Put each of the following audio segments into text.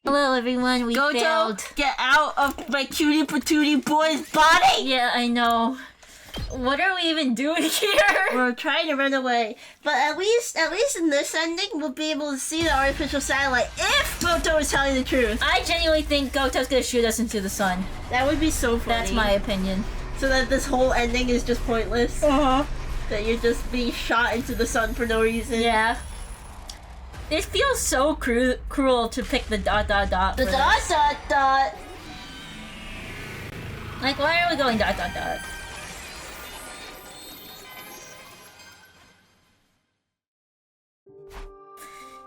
Hello everyone, we Goto, failed. get out of my cutie patootie boy's body! Yeah, I know. What are we even doing here? We're trying to run away. But at least in this ending, we'll be able to see the artificial satellite if Goto is telling the truth. I genuinely think Goto's gonna shoot us into the sun. That would be so funny. That's my opinion. So that this whole ending is just pointless? Uh-huh. That you're just being shot into the sun for no reason? Yeah. It feels so cruel to pick the ... The ... Like, why are we going ...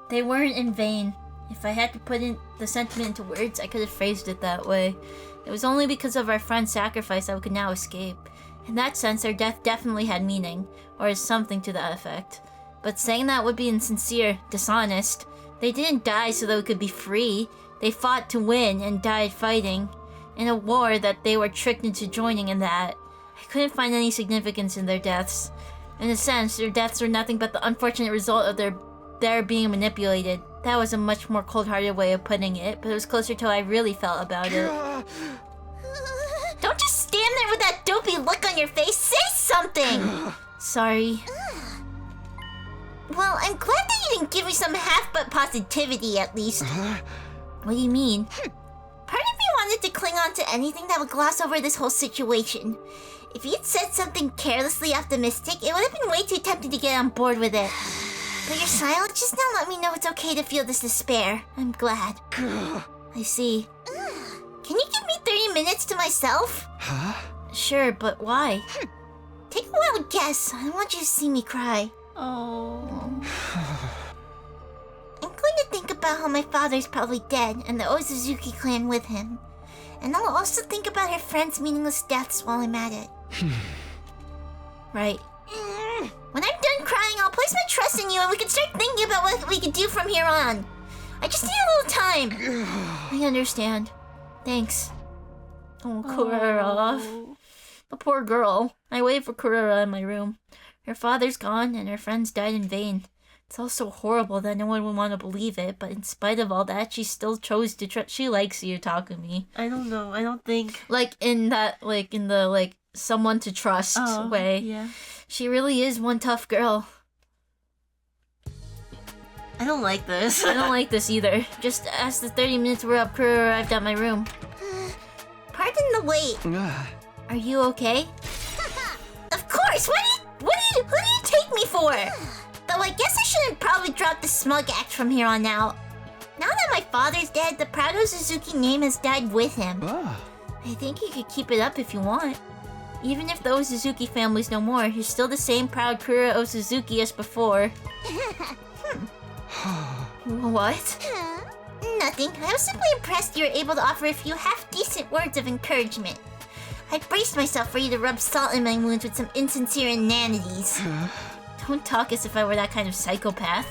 They weren't in vain. If I had to put in the sentiment into words, I could have phrased it that way. It was only because of our friend's sacrifice that we could now escape. In that sense, their death definitely had meaning, or is something to that effect. But saying that would be insincere, dishonest. They didn't die so that we could be free. They fought to win and died fighting. In a war that they were tricked into joining in that. I couldn't find any significance in their deaths. In a sense, their deaths were nothing but the unfortunate result of their being manipulated. That was a much more cold-hearted way of putting it, but it was closer to how I really felt about it. Don't just stand there with that dopey look on your face! Say something! Sorry. Well, I'm glad that you didn't give me some half-butt positivity, at least. What do you mean? Part of me wanted to cling on to anything that would gloss over this whole situation. If you'd said something carelessly optimistic, it would have been way too tempting to get on board with it. But your silence just now let me know it's okay to feel this despair. I'm glad. I see. Can you give me 30 minutes to myself? Huh? Sure, but why? Take a wild guess. I don't want you to see me cry. Oh. I'm going to think about how my father's probably dead and the Ozuzuki clan with him. And I'll also think about her friends' meaningless deaths while I'm at it. Right. When I'm done crying, I'll place my trust in you and we can start thinking about what we can do from here on. I just need a little time. I understand. Thanks. Oh, Kurara. The poor girl. I waited for Kurara in my room. Her father's gone and her friends died in vain. It's all so horrible that no one would want to believe it, but in spite of all that, she still chose to trust. She likes you, Takumi. I don't know. I don't think... in the someone to trust way. Yeah. She really is one tough girl. I don't like this. I don't like this either. Just as the 30 minutes were up, Kuro arrived at my room. Pardon the wait. Are you okay? Of course! Who do you take me for? Though I guess I shouldn't probably drop the smug act from here on out. Now that my father's dead, the proud Ozuzuki name has died with him. I think you could keep it up if you want. Even if the Ozuzuki family's no more, you're still the same proud Kura Ozuzuki as before. What? Nothing. I was simply impressed you were able to offer a few half-decent words of encouragement. I braced myself for you to rub salt in my wounds with some insincere inanities. Don't talk as if I were that kind of psychopath.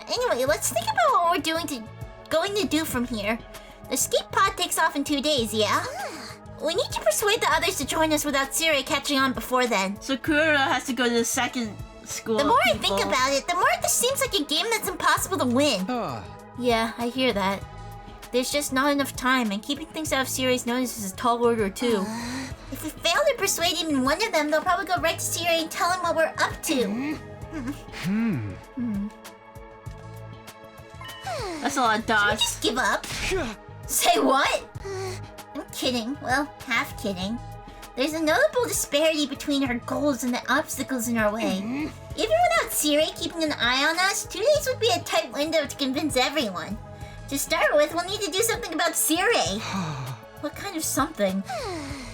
Anyway, let's think about what we're going to do from here. The escape pod takes off in 2 days, yeah? We need to persuade the others to join us without Sirei catching on before then. So Kura has to go to the second school. The more I think about it, the more this seems like a game that's impossible to win. Yeah, I hear that. There's just not enough time, and keeping things out of Sirei's notice is a tall order too. If we fail to persuade even one of them, they'll probably go right to Sirei and tell him what we're up to. That's a lot of dots. Should we just give up? Say what? I'm kidding. Well, half kidding. There's a notable disparity between our goals and the obstacles in our way. Even without Sirei keeping an eye on us, 2 days would be a tight window to convince everyone. To start with, we'll need to do something about Sirei. What kind of something?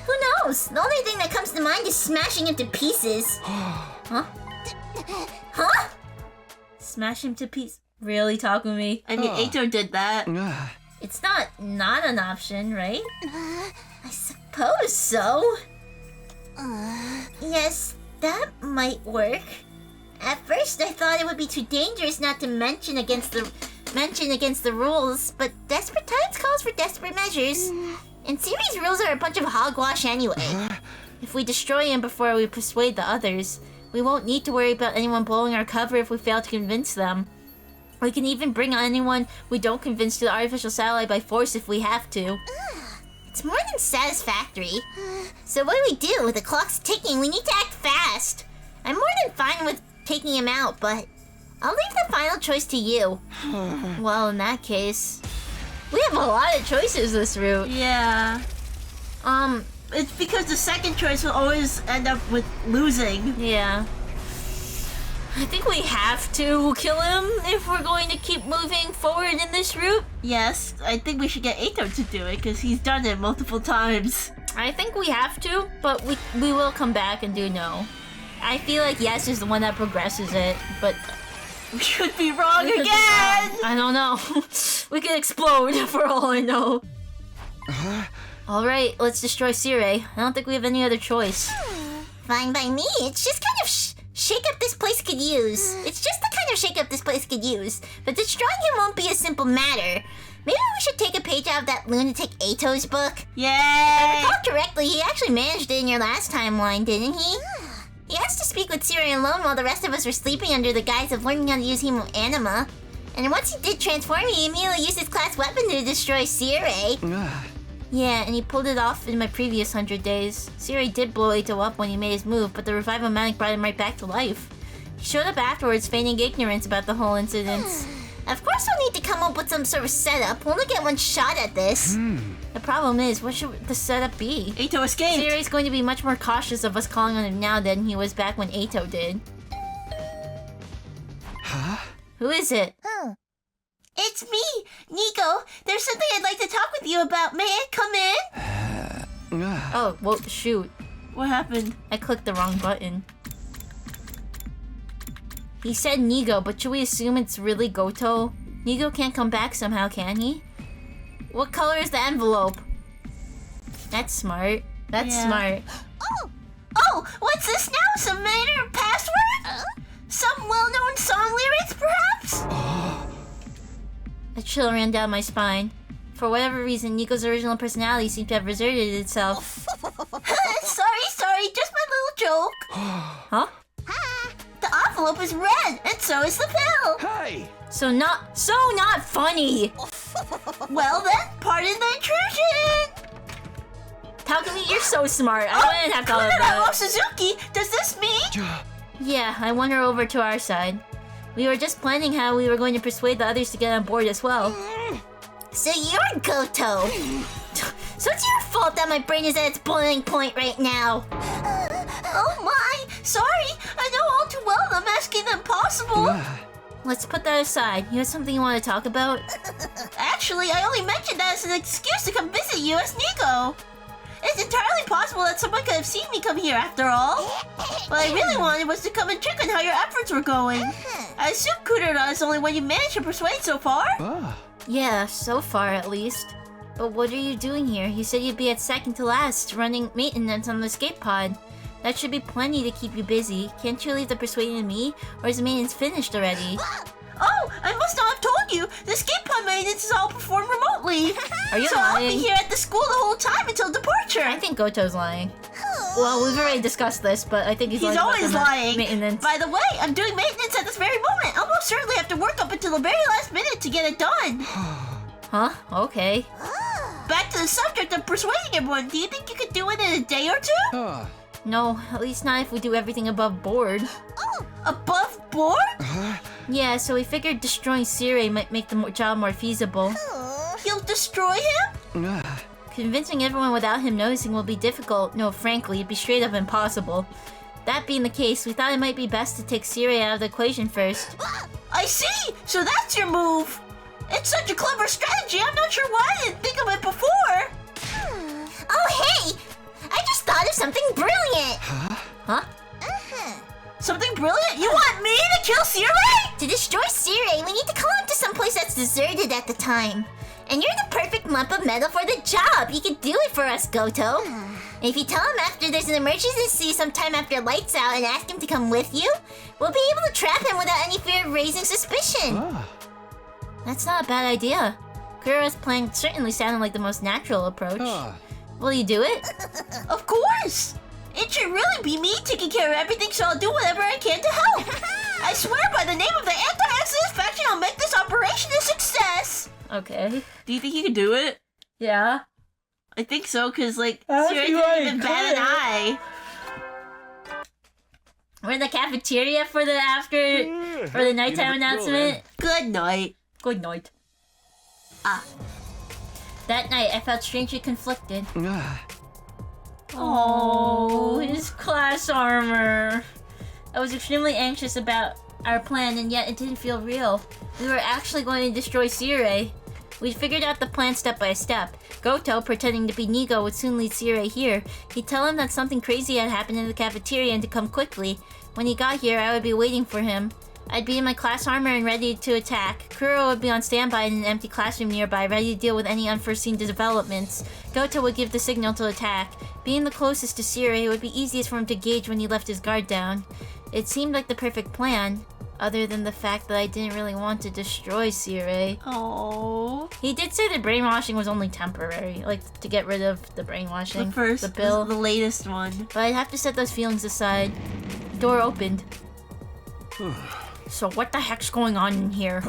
Who knows? The only thing that comes to mind is smashing him to pieces. Huh? Huh? Smash him to pieces? Really, Takumi? I mean, Eito did that. It's not an option, right? I suppose so. Yes, that might work. At first, I thought it would be too dangerous not to mention against the rules, but desperate times calls for desperate measures. And Sirei's rules are a bunch of hogwash anyway. If we destroy him before we persuade the others, we won't need to worry about anyone blowing our cover if we fail to convince them. We can even bring anyone we don't convince to the artificial satellite by force if we have to. It's more than satisfactory. So what do we do? The clock's ticking. We need to act fast. I'm more than fine with taking him out, but I'll leave the final choice to you. Well, in that case, we have a lot of choices this route. Yeah. It's because the second choice will always end up with losing. Yeah. I think we have to kill him if we're going to keep moving forward in this route. Yes, I think we should get Eito to do it because he's done it multiple times. I think we have to, but we will come back and do no. I feel like yes is the one that progresses it, but We could be wrong we could be again! wrong. I don't know. We could explode for all I know. Alright, let's destroy Sirei. I don't think we have any other choice. Fine by me. It's just kind of shake-up this place could use. It's just the kind of shake-up this place could use. But destroying him won't be a simple matter. Maybe we should take a page out of that lunatic Eito's book. Yay! If I recall correctly, he actually managed it in your last timeline, didn't he? He asked to speak with Sirei alone while the rest of us were sleeping under the guise of learning how to use Hemo Anima. And once he did transform, he immediately used his class weapon to destroy Sirei. Yeah, and he pulled it off in my previous 100 days. Sirei did blow Eito up when he made his move, but the revival manic brought him right back to life. He showed up afterwards, feigning ignorance about the whole incident. Of course we'll need to come up with some sort of setup. We'll only get one shot at this. The problem is, what should the setup be? Eito escaped! Sirei's going to be much more cautious of us calling on him now than he was back when Eito did. Huh? Who is it? It's me, Nico. There's something I'd like to talk with you about. May I come in? Oh, well, shoot. What happened? I clicked the wrong button. He said Nigo, but should we assume it's really Goto? Nigo can't come back somehow, can he? What color is the envelope? That's smart. That's Yeah. smart. Oh, what's this now? Some minor password? Some well-known song lyrics, perhaps? A chill ran down my spine. For whatever reason, Nico's original personality seemed to have reserted itself. Sorry, just my little joke. Huh? The envelope is red, and so is the pill. Hey! So not funny! Well then, pardon the intrusion. Takumi, you're so smart. I wouldn't have thought of Kurara that. Suzuki, does this mean? Yeah, I won her over to our side. We were just planning how we were going to persuade the others to get on board as well. So you're Goto. So it's your fault that my brain is at its boiling point right now. Oh my, sorry. I know all too well I'm asking the impossible. Let's put that aside. You have something you want to talk about? Actually, I only mentioned that as an excuse to come visit you as Nico. It's entirely possible that someone could have seen me come here after all. What I really wanted was to come and check on how your efforts were going. I assume Kurara is the only one you managed to persuade so far. Yeah, so far at least. But what are you doing here? You said you'd be at second to last, running maintenance on the escape pod. That should be plenty to keep you busy. Can't you leave the persuading to me? Or is the maintenance finished already? Oh, I must not have told you. The escape pod maintenance is all performed remotely. Are you So I'll be lying? here at the school the whole time until departure. I think Goto's lying. Well, we've already discussed this, but I think he's lying about always the lying. maintenance. By the way, I'm doing maintenance at this very moment. I'll most certainly have to work up until the very last minute to get it done. Huh? Okay. Back to the subject of persuading everyone. Do you think you could do it in a day or two? No, at least not if we do everything above board. Above board? Yeah, so we figured destroying Sirei might make the job more feasible. You'll destroy him? Convincing everyone without him noticing will be difficult. No, frankly, it'd be straight up impossible. That being the case, we thought it might be best to take Sirei out of the equation first. I see! So that's your move! It's such a clever strategy, I'm not sure why I didn't think of it before! Oh hey! I just thought of something brilliant. Huh? Something brilliant? You want me to kill Sirei? To destroy Sirei, we need to call him to some place that's deserted at the time. And you're the perfect lump of metal for the job. You can do it for us, Goto. And if you tell him after there's an emergency sometime after lights out and ask him to come with you, we'll be able to trap him without any fear of raising suspicion. That's not a bad idea. Kurara's plan certainly sounded like the most natural approach. Will you do it? Of course! It should really be me taking care of everything, so I'll do whatever I can to help. I swear by the name of the anti-X satisfaction, I'll make this operation a success! Okay. Do you think you can do it? Yeah. I think so, because, like, Sirei didn't even bat an eye. We're in the cafeteria for the nighttime announcement. Good night. Good night. That night, I felt strangely conflicted. Oh, his class armor. I was extremely anxious about our plan, and yet it didn't feel real. We were actually going to destroy Sirei. We figured out the plan step by step. Goto, pretending to be Nigo, would soon lead Sirei here. He'd tell him that something crazy had happened in the cafeteria and to come quickly. When he got here, I would be waiting for him. I'd be in my class armor and ready to attack. Kuro would be on standby in an empty classroom nearby, ready to deal with any unforeseen developments. Goto would give the signal to attack. Being the closest to Sirei, it would be easiest for him to gauge when he left his guard down. It seemed like the perfect plan, other than the fact that I didn't really want to destroy Sirei. Oh. He did say the brainwashing was only temporary, like to get rid of the brainwashing. The bill. the latest one. But I'd have to set those feelings aside. The door opened. So what the heck's going on in here?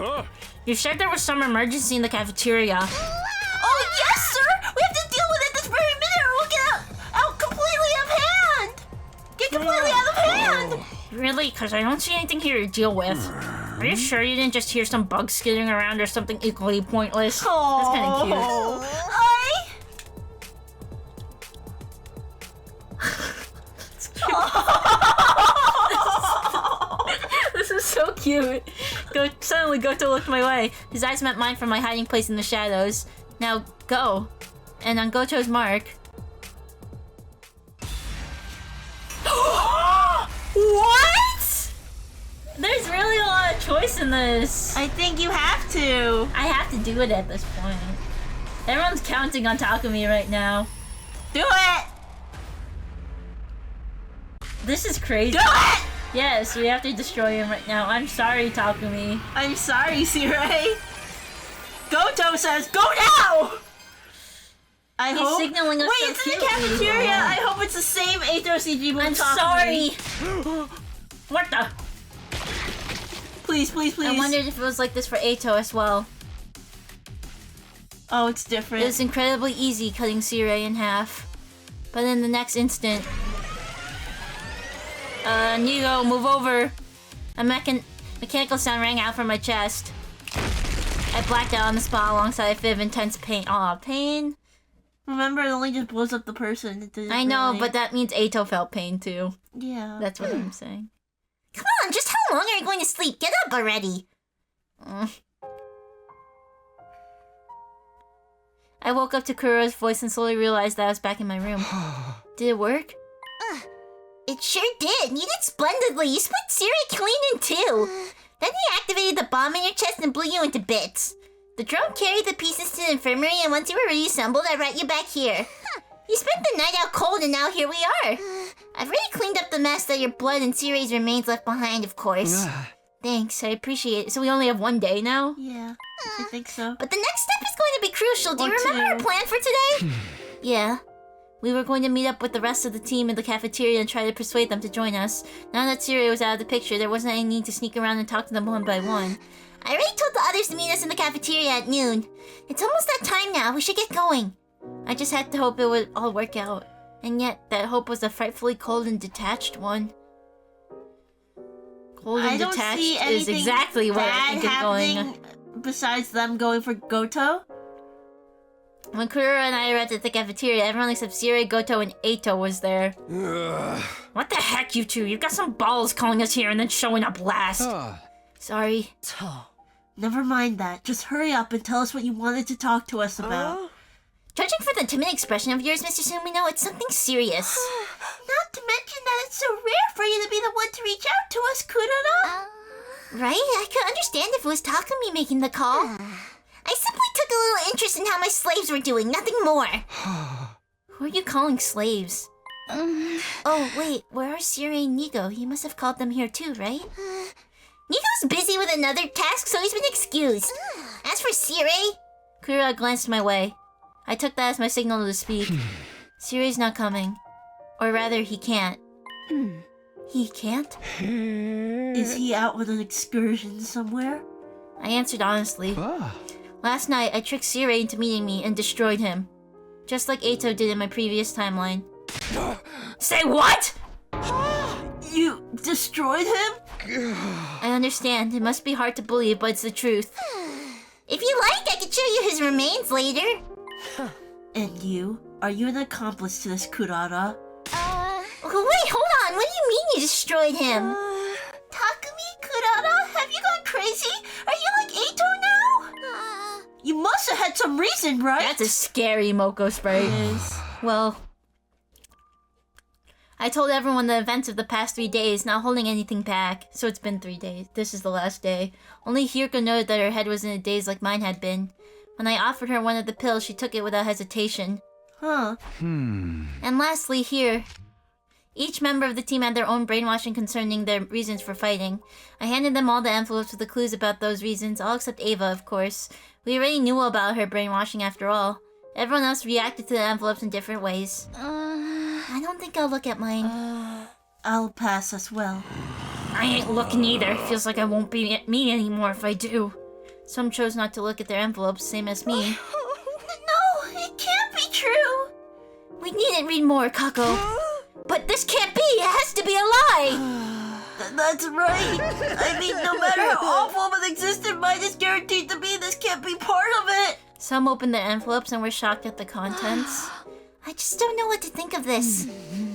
You said there was some emergency in the cafeteria. Oh, yes, sir! We have to deal with it this very minute or we'll get out completely out of hand! Get completely out of hand! Really? Because I don't see anything here to deal with. Are you sure you didn't just hear some bugs skidding around or something equally pointless? Aww. That's kind of cute. This is so cute. Suddenly Goto looked my way. His eyes met mine from my hiding place in the shadows. Now go. And on Goto's mark. What? There's really a lot of choice in this. I think you have to. I have to do it at this point. Everyone's counting on Takumi right now. Do it! This is crazy. Do it! Yes, we have to destroy him right now. I'm sorry, Takumi. I'm sorry, Sirei. Goto says, go now! He's signaling us. Wait, it's in the cafeteria! I hope it's the same Eito CG. I'm sorry! What the? Please, please, please. I wondered if it was like this for Eito as well. Oh, it's different. It was incredibly easy cutting Sirei in half. But in the next instant... Nigo, move over! A mechanical sound rang out from my chest. I blacked out on the spot alongside a fit of intense pain. Aw, pain? Remember, it only just blows up the person. It didn't I know, really... but that means Eito felt pain too. Yeah. That's what I'm saying. Come on, just how long are you going to sleep? Get up already! I woke up to Kuro's voice and slowly realized that I was back in my room. Did it work? It sure did. You did splendidly. You split Sirei clean in two. Then he activated the bomb in your chest and blew you into bits. The drone carried the pieces to the infirmary, and once you were reassembled, I brought you back here. You spent the night out cold, and now here we are. I've already cleaned up the mess that your blood and Sirei's remains left behind, of course. Thanks, I appreciate it. So we only have one day now? Yeah, I think so. But the next step is going to be crucial. Do you remember our plan for today? Yeah. We were going to meet up with the rest of the team in the cafeteria and try to persuade them to join us. Now that Sirei was out of the picture, there wasn't any need to sneak around and talk to them one by one. I already told the others to meet us in the cafeteria at noon. It's almost that time now. We should get going. I just had to hope it would all work out. And yet, that hope was a frightfully cold and detached one. Cold and detached is exactly what I think is going on. Besides them going for Goto? When Kuro and I arrived at the cafeteria, everyone except Sirei, Goto, and Eito was there. What the heck, you two? You've got some balls calling us here and then showing up last. Sorry. Never mind that. Just hurry up and tell us what you wanted to talk to us about. Judging for the timid expression of yours, Mr. Sumino, it's something serious. Not to mention that it's so rare for you to be the one to reach out to us, Kurara. Right? I could understand if it was Takumi making the call. I simply took a little interest in how my slaves were doing, nothing more. Who are you calling slaves? Oh, wait, where are Sirei and Nigo? He must have called them here too, right? Nigo's busy with another task, so he's been excused. As for Sirei... Kuro glanced my way. I took that as my signal to speak. Sirei's not coming. Or rather, he can't. He can't? Is he out on an excursion somewhere? I answered honestly. Last night, I tricked Sirei into meeting me and destroyed him. Just like Eito did in my previous timeline. Say what?! You destroyed him? I understand. It must be hard to believe, but it's the truth. If you like, I can show you his remains later. And you? Are you an accomplice to this Kurara? Wait, hold on. What do you mean you destroyed him? Takumi Kurara? Have you gone crazy? Are you like Eito now? You must have had some reason, right? That's a scary Moko sprite. Well, I told everyone the events of the past 3 days, not holding anything back. So it's been 3 days. This is the last day. Only Hirko noted that her head was in a daze like mine had been. When I offered her one of the pills, she took it without hesitation. Huh. And lastly, here. Each member of the team had their own brainwashing concerning their reasons for fighting. I handed them all the envelopes with the clues about those reasons, all except Ava, of course. We already knew about her brainwashing after all. Everyone else reacted to the envelopes in different ways. I don't think I'll look at mine. I'll pass as well. I ain't looking either. Feels like I won't be me anymore if I do. Some chose not to look at their envelopes, same as me. No, it can't be true. We needn't read more, Kako. But this can't be! It has to be a lie! That's right. I mean, no matter how awful of an existence mine is guaranteed to be, this can't be part of it. Some opened their envelopes and were shocked at the contents. I just don't know what to think of this.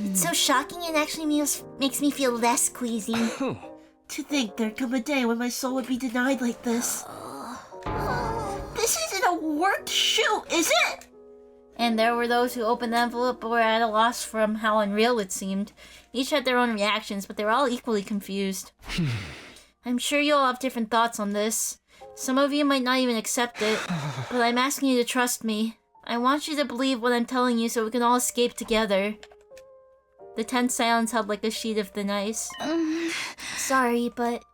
It's so shocking it actually makes me feel less queasy. To think there'd come a day when my soul would be denied like this. This isn't a worked shoot, is it? And there were those who opened the envelope but were at a loss from how unreal it seemed. Each had their own reactions, but they were all equally confused. I'm sure you all have different thoughts on this. Some of you might not even accept it, but I'm asking you to trust me. I want you to believe what I'm telling you so we can all escape together. The tense silence held like a sheet of thin ice. Sorry, but...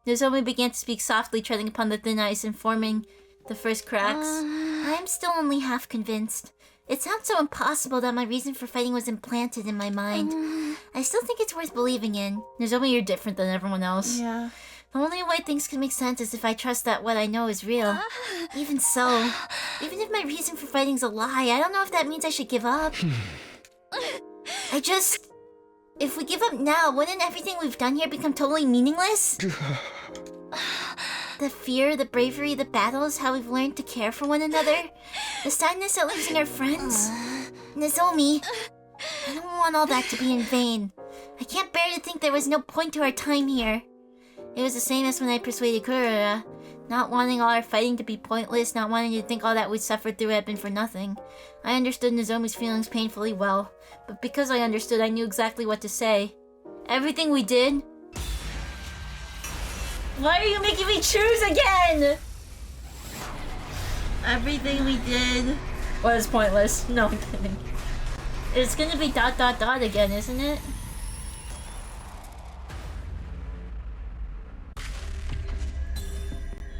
Nozomi began to speak softly, treading upon the thin ice and forming the first cracks. I'm still only half convinced. It sounds so impossible that my reason for fighting was implanted in my mind. I still think it's worth believing in. Nozomi, you're different than everyone else. Yeah. The only way things can make sense is if I trust that what I know is real. Even so, even if my reason for fighting's a lie, I don't know if that means I should give up. If we give up now, wouldn't everything we've done here become totally meaningless? The fear, the bravery, the battles, how we've learned to care for one another. The sadness at losing our friends. Nozomi, I don't want all that to be in vain. I can't bear to think there was no point to our time here. It was the same as when I persuaded Kurara. Not wanting all our fighting to be pointless, not wanting to think all that we suffered through had been for nothing. I understood Nozomi's feelings painfully well, but because I understood, I knew exactly what to say. Everything we did... Why are you making me choose again? Everything we did was pointless. No, I'm kidding. It's gonna be ... again, isn't it?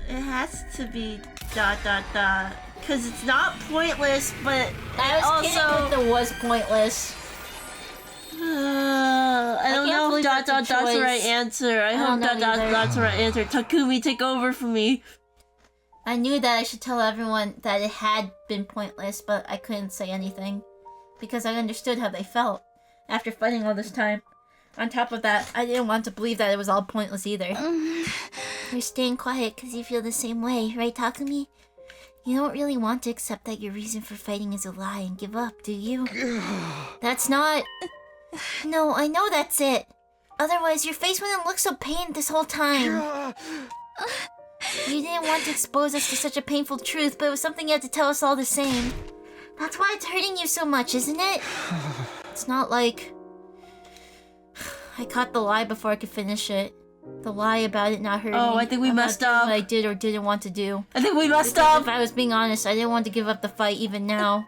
It has to be ... Because it's not pointless, but I was kidding also... that it was pointless. I don't know if ... that's the right answer. I hope ... that's the right answer. Takumi, take over for me. I knew that I should tell everyone that it had been pointless, but I couldn't say anything. Because I understood how they felt after fighting all this time. On top of that, I didn't want to believe that it was all pointless either. You're staying quiet because you feel the same way, right, Takumi? You don't really want to accept that your reason for fighting is a lie and give up, do you? That's not... No, I know that's it. Otherwise, your face wouldn't look so pained this whole time. You didn't want to expose us to such a painful truth, but it was something you had to tell us all the same. That's why it's hurting you so much, isn't it? It's not like... I caught the lie before I could finish it. The lie about it not hurting. Oh, I think we messed up. What I did or didn't want to do. I think we messed Because up. if I was being honest, I didn't want to give up the fight even now.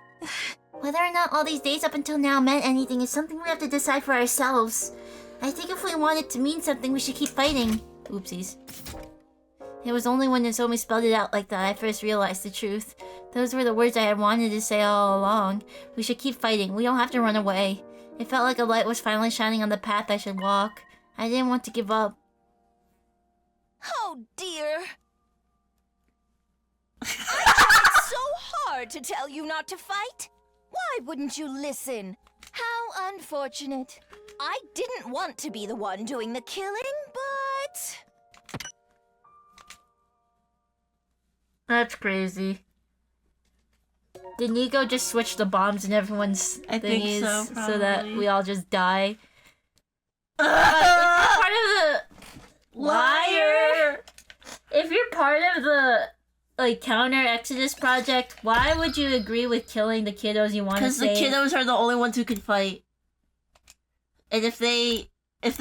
Whether or not all these days up until now meant anything is something we have to decide for ourselves. I think if we want it to mean something, we should keep fighting. Oopsies. It was only when Nozomi spelled it out like that I first realized the truth. Those were the words I had wanted to say all along. We should keep fighting. We don't have to run away. It felt like a light was finally shining on the path I should walk. I didn't want to give up. Oh dear. It's so hard to tell you not to fight. Why wouldn't you listen? How unfortunate. I didn't want to be the one doing the killing, but... That's crazy. Did Nico just switch the bombs in everyone's I think thingies so, that probably. we all just die? But if you're part of the Liar! If you're part of the like counter Exodus project, why would you agree with killing the kiddos you want to Because the save? kiddos are the only ones who can fight. And if they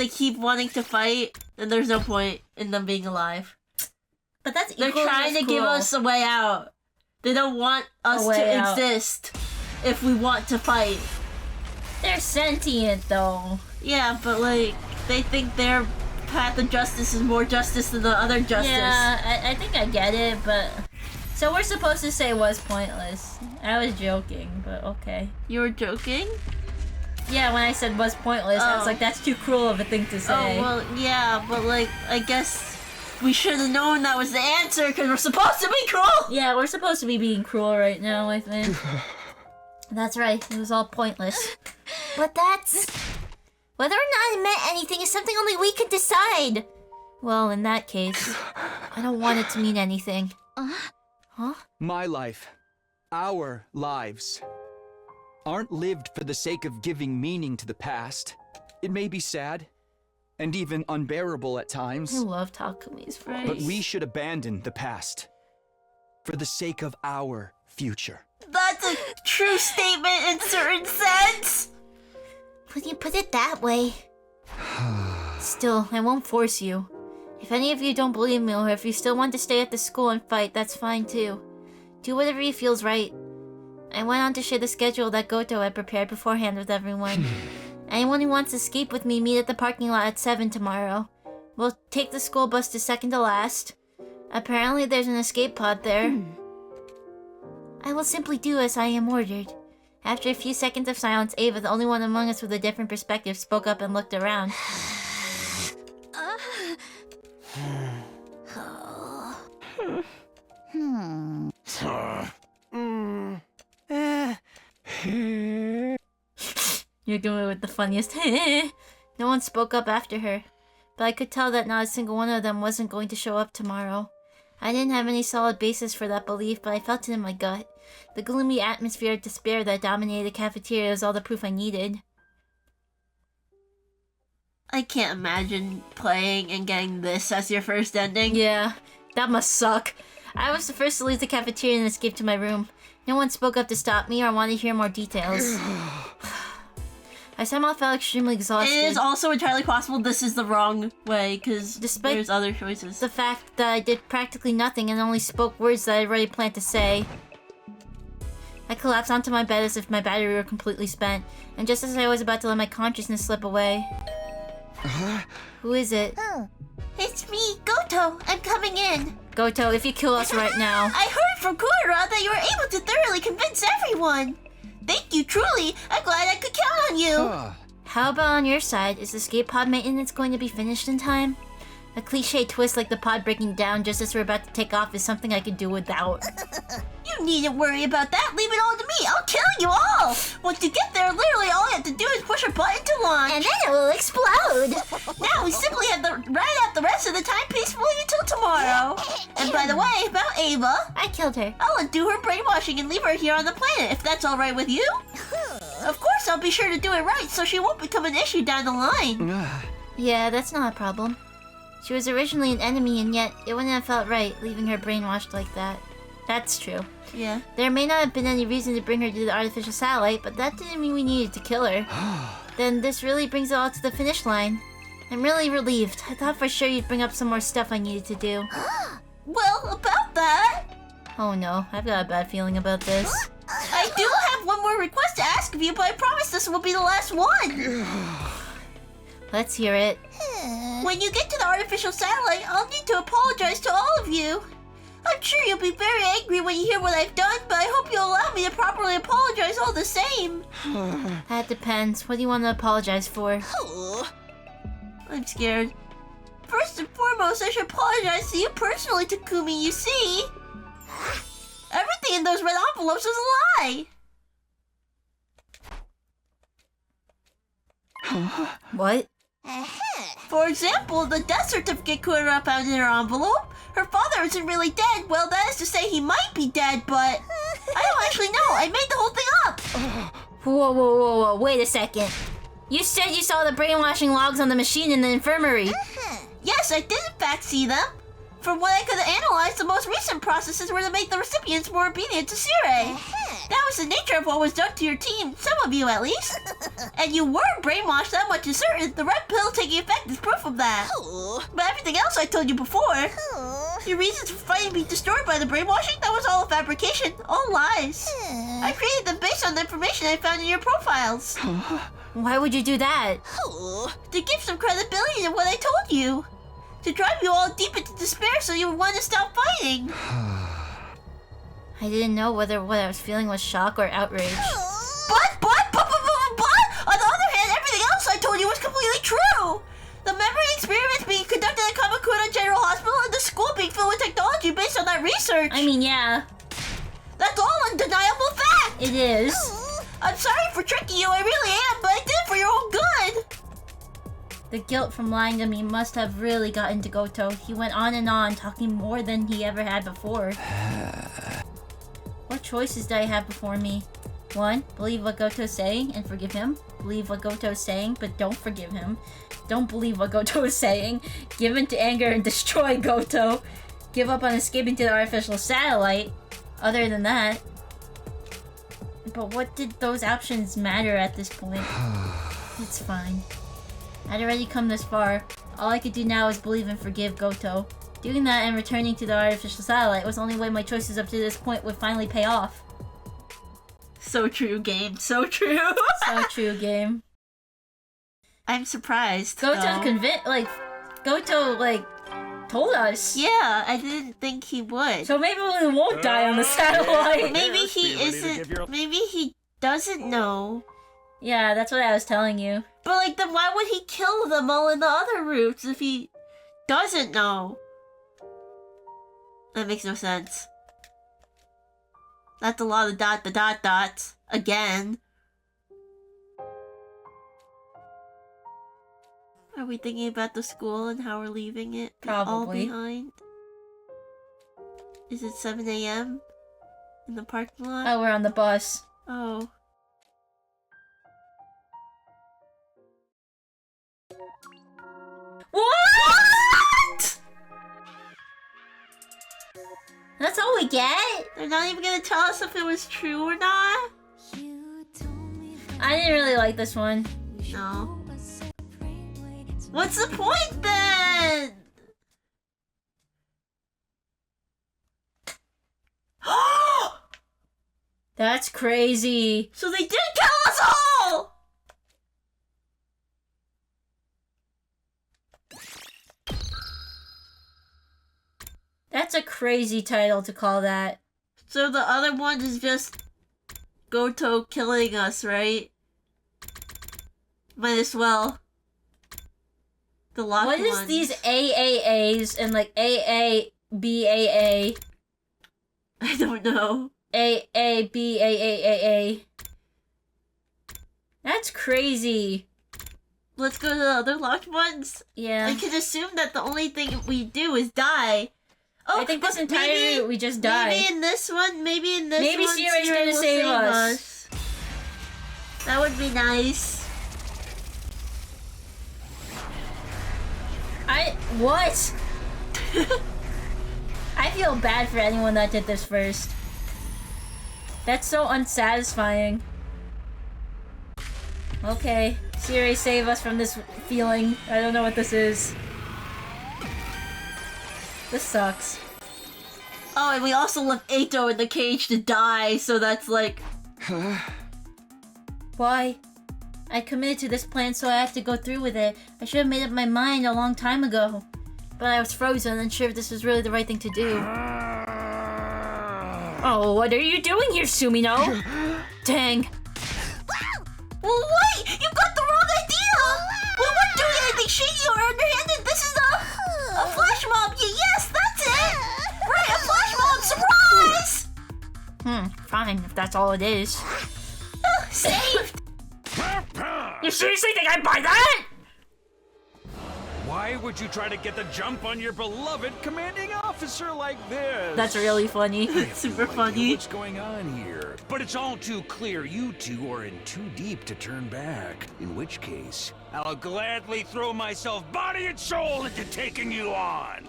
keep wanting to fight, then there's no point in them being alive. But that's They're equally trying as to give cool. us a way out. They don't want us way to out. exist if we want to fight. They're sentient though. Yeah, but like, they think their path of justice is more justice than the other justice. Yeah, I think I get it, but so we're supposed to say was pointless. I was joking, but okay. You were joking? Yeah, when I said was pointless, I was Oh. like, that's too cruel of a thing to say. Oh, well, yeah, but like, I guess we should have known that was the answer because we're supposed to be cruel! Yeah, we're supposed to be being cruel right now, I think. That's right, it was all pointless. But that's... Whether or not it meant anything is something only we can decide. Well, in that case, I don't want it to mean anything. Huh? My life, our lives, aren't lived for the sake of giving meaning to the past. It may be sad, and even unbearable at I times, love Takumi's voice. but we should abandon the past for the sake of our future. That's a true statement in certain sense! When you put it that way... Still, I won't force you. If any of you don't believe me, or if you still want to stay at the school and fight, that's fine too. Do whatever you feels right. I went on to share the schedule that Goto had prepared beforehand with everyone. Anyone who wants to escape with me, meet at the parking lot at 7 tomorrow. We'll take the school bus to second to last. Apparently there's an escape pod there. I will simply do as I am ordered. After a few seconds of silence, Ava, the only one among us with a different perspective, spoke up and looked around. You're doing it with the funniest. No one spoke up after her, but I could tell that not a single one of them wasn't going to show up tomorrow. I didn't have any solid basis for that belief, but I felt it in my gut. The gloomy atmosphere of despair that dominated the cafeteria was all the proof I needed. I can't imagine playing and getting this as your first ending. Yeah, that must suck. I was the first to leave the cafeteria and escape to my room. No one spoke up to stop me or wanted to hear more details. I somehow felt extremely exhausted. It is also entirely possible this is the wrong way, because Despite there's other choices. the fact that I did practically nothing and only spoke words that I already planned to say. I collapsed onto my bed as if my battery were completely spent, and just as I was about to let my consciousness slip away... Who is it? It's me, Goto. I'm coming in. Goto, if you kill us right now... I heard from Kura that you were able to thoroughly convince everyone. Thank you, truly. I'm glad I could count on you. How about on your side? Is the escape pod maintenance going to be finished in time? A cliche twist like the pod breaking down just as we're about to take off is something I could do without. You needn't worry about that. Leave it all to me. I'll kill you all. Once you get there, literally all you have to do is push a button to launch. And then it will explode. Now we simply have to ride out the rest of the time peacefully until tomorrow. And by the way, about Ava, I killed her. I'll undo her brainwashing and leave her here on the planet, if that's alright with you. Of course, I'll be sure to do it right so she won't become an issue down the line. Yeah, that's not a problem. She was originally an enemy, and yet it wouldn't have felt right leaving her brainwashed like that. That's true. Yeah. There may not have been any reason to bring her to the artificial satellite, but that didn't mean we needed to kill her. Then this really brings it all to the finish line. I'm really relieved. I thought for sure you'd bring up some more stuff I needed to do. Well, about that, Oh no, I've got a bad feeling about this. I do have one more request to ask of you, but I promise this will be the last one. Let's hear it. When you get to the artificial satellite, I'll need to apologize to all of you. I'm sure you'll be very angry when you hear what I've done, but I hope you'll allow me to properly apologize all the same. That depends. What do you want to apologize for? I'm scared. First and foremost, I should apologize to you personally, Takumi, you see. Nothing in those red envelopes was a lie! What? For example, the death certificate could have found in her envelope. Her father isn't really dead. Well, that is to say he might be dead, but I don't actually know. I made the whole thing up. Whoa, wait a second. You said you saw the brainwashing logs on the machine in the infirmary. Yes, I did in fact see them. From what I could analyze, the most recent processes were to make the recipients more obedient to Sirei. That was the nature of what was done to your team, some of you at least. And you were brainwashed, that much is certain. The red pill taking effect is proof of that. But everything else I told you before, your reasons for fighting being destroyed by the brainwashing, that was all a fabrication, all lies. I created them based on the information I found in your profiles. Why would you do that? To give some credibility to what I told you. To drive you all deep into despair so you would want to stop fighting. I didn't know whether what I was feeling was shock or outrage. But! On the other hand, everything else I told you was completely true! The memory experiments being conducted at Kamakura General Hospital and the school being filled with technology based on that research. I mean, yeah. That's all undeniable fact! It is. I'm sorry for tricking you, I really am, but I did it for your own good! The guilt from lying to me must have really gotten to Goto. He went on and on, talking more than he ever had before. What choices do I have before me? 1. Believe what Goto is saying and forgive him. Believe what Goto is saying, but don't forgive him. Don't believe what Goto is saying. Give in to anger and destroy Goto. Give up on escaping to the artificial satellite. Other than that. But what did those options matter at this point? It's fine. I'd already come this far. All I could do now is believe and forgive Goto. Doing that and returning to the artificial satellite was the only way my choices up to this point would finally pay off. So true, game. So true. So true, game. I'm surprised. Goto though. Goto told us. Yeah, I didn't think he would. So maybe we won't die on the satellite. Maybe he isn't. Maybe he doesn't know. Yeah, that's what I was telling you. But then why would he kill them all in the other routes if he doesn't know? That makes no sense. That's a lot of dots. Again. Are we thinking about the school and how we're leaving it all Probably. behind? Is it 7 a.m. in the parking lot? Oh, we're on the bus. Oh. What? That's all we get? They're not even gonna tell us if it was true or not? I didn't really like this one. No. What's the point then? That's crazy. So they did kill us all! That's a crazy title to call that. So the other one is just Goto killing us, right? Might as well. The locked What is ones. these AAAs and AABAA? I don't know. AABAAA. That's crazy. Let's go to the other locked ones. Yeah. I can assume that the only thing we do is die. Oh, I think this but entire route we just die. Maybe in this one, maybe in this Maybe one, Sirei's Sirei gonna will save us. That would be nice. What? I feel bad for anyone that did this first. That's so unsatisfying. Okay, Sirei, save us from this feeling. I don't know what this is. This sucks. Oh, and we also left Eito in the cage to die, so that's like... Why? I committed to this plan, so I have to go through with it. I should have made up my mind a long time ago. But I was frozen, unsure if this was really the right thing to do. Oh, what are you doing here, Sumino? Dang. Well, wait! You got the wrong idea! We weren't doing anything shady or underhanded. This is a flash mob. Yes, that's it! Right, a flash mob! Surprise! Fine, if that's all it is. Saved! You seriously think I'd buy that? Why would you try to get the jump on your beloved commanding officer like this? That's really funny. Super No idea funny. What's going on here? But it's all too clear you two are in too deep to turn back. In which case, I'll gladly throw myself body and soul into taking you on.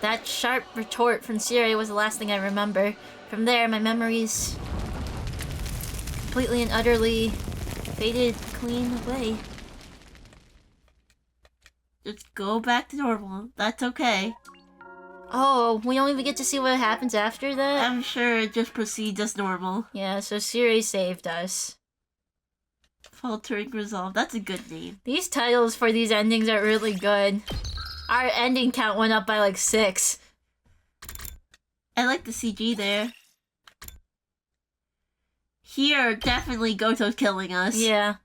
That sharp retort from Sirei was the last thing I remember. From there, my memories completely and utterly faded clean away. Just go back to normal. That's okay. Oh, we don't even get to see what happens after that? I'm sure it just proceeds as normal. Yeah, so Sirei saved us. Faltering Resolve. That's a good name. These titles for these endings are really good. Our ending count went up by like 6. I like the CG there. Here, definitely Goto's killing us. Yeah.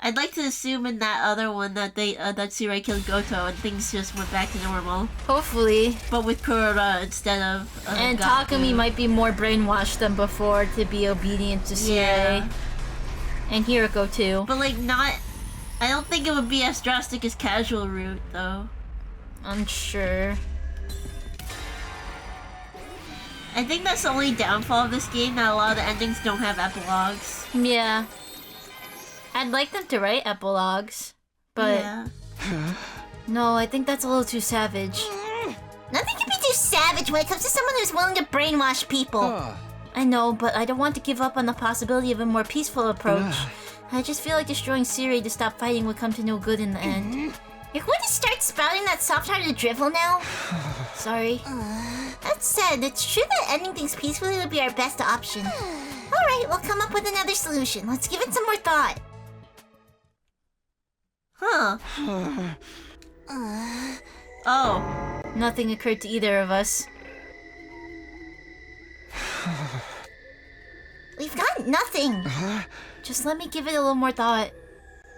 I'd like to assume in that other one that that Sirei killed Goto and things just went back to normal. Hopefully. But with Kurora instead of And Goku. Takumi might be more brainwashed than before to be obedient to Sirei. Yeah. And Hiroko too. But like not... I don't think it would be as drastic as Casual Route, though. I'm sure. I think that's the only downfall of this game, that a lot of the endings don't have epilogues. Yeah. I'd like them to write epilogues. But Yeah. no, I think that's a little too savage. Nothing can be too savage when it comes to someone who's willing to brainwash people. I know, but I don't want to give up on the possibility of a more peaceful approach. I just feel like destroying Sirei to stop fighting would come to no good in the end. You're going to start spouting that soft-hearted drivel now? Sorry. That said, it's true that ending things peacefully would be our best option. Alright, we'll come up with another solution. Let's give it some more thought. Huh. Oh. Nothing occurred to either of us. We've got nothing. Just let me give it a little more thought.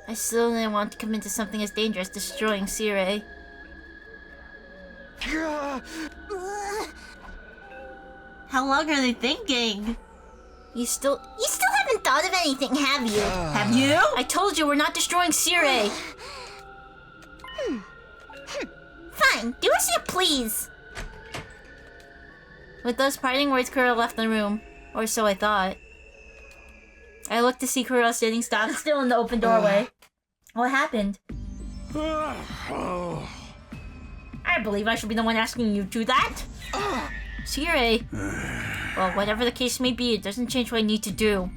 I still didn't want to commit to something as dangerous as destroying Sirei. How long are they thinking? You still... You still haven't thought of anything, have you? Have you? I told you we're not destroying Sirei! Fine, do as you please. With those parting words, Kuro left the room. Or so I thought. I looked to see Kuro sitting stock still in the open doorway. What happened? I believe I should be the one asking you to that. Sirei. Well, whatever the case may be, it doesn't change what I need to do.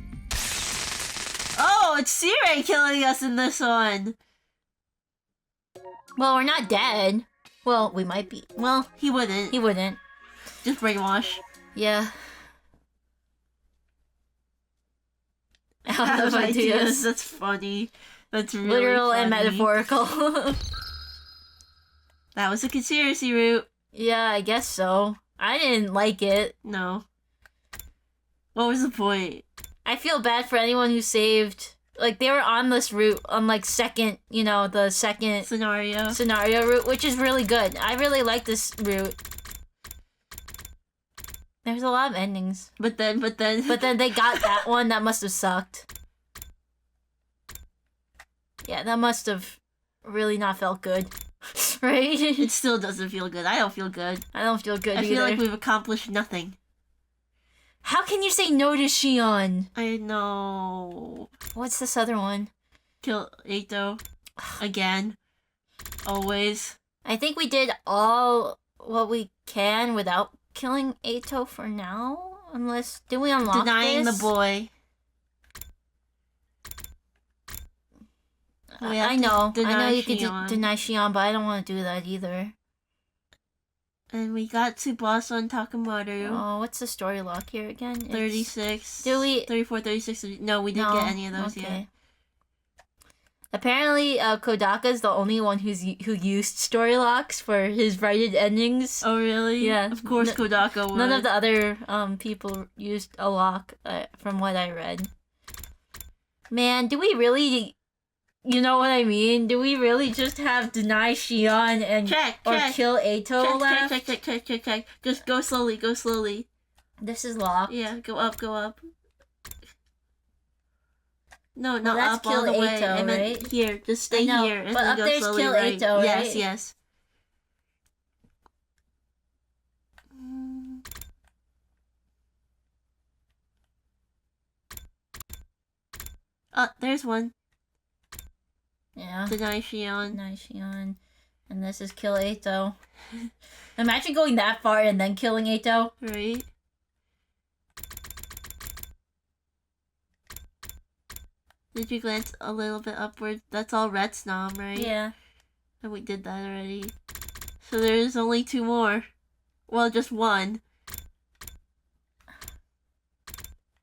Oh, it's Sirei killing us in this one. Well, we're not dead. Well, we might be. Well, He wouldn't. he wouldn't. Just brainwash. Yeah. Out of ideas. That's funny. That's really Literal funny. and metaphorical. That was a conspiracy route. Yeah, I guess so. I didn't like it. No. What was the point? I feel bad for anyone who saved... Like, they were on this route, on, like, second, you know, the second Scenario. scenario route, which is really good. I really like this route. There's a lot of endings. But then... But then they got that one. That must have sucked. Yeah, that must have really not felt good. Right? It still doesn't feel good. I don't feel good. I don't feel good I either. feel like we've accomplished nothing. How can you say no to Shion? I know. What's this other one? Kill Eito. Again. Always. I think we did all what we can without killing Eito for now. Unless... Did we unlock Denying this? the boy. We have I to know deny you could Shion. deny Shion, but I don't want to do that either. And we got Tsubasa and Takamaru. Oh, what's the story lock here again? It's 36. Do we- 34, 36. No, we didn't No, get any of those okay. yet. Apparently, Kodaka's the only one who used story locks for his righted endings. Oh, really? Yeah. Of course Kodaka would. None of the other people used a lock, from what I read. Man, do we really... You know what I mean? Do we really just have deny Shion and Check. kill Eito left? Check. Just go slowly, This is locked. Yeah, go up, go up. No, Well, not that's up all kill the way. Eito, I meant right? here. Just stay I know, here and but then up go there's slowly kill right. Eito, Yes, right? yes. There's one. Yeah. Deny Shion. Nice, Shion. And this is kill Eito. Imagine going that far and then killing Eito. Right? Did you glance a little bit upward? That's all red snom, right? Yeah. And we did that already. So there's only 2 more. Well, just one.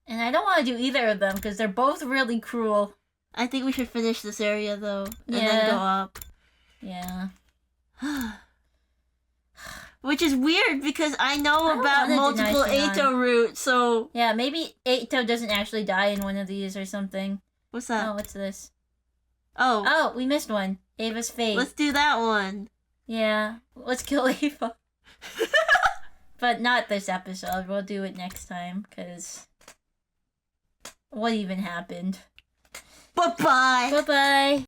And I don't want to do either of them because they're both really cruel. I think we should finish this area though. And Yeah. then go up. Yeah. Which is weird because I know I don't about wanna deny multiple Shion. Eito routes, so... Yeah, maybe Eito doesn't actually die in one of these or something. What's that? Oh, what's this? Oh, Oh, we missed one. Ava's fate. let's do that one. Yeah. Let's kill Ava. But not this episode. We'll do it next time, because... What even happened? Bye-bye! Bye-bye!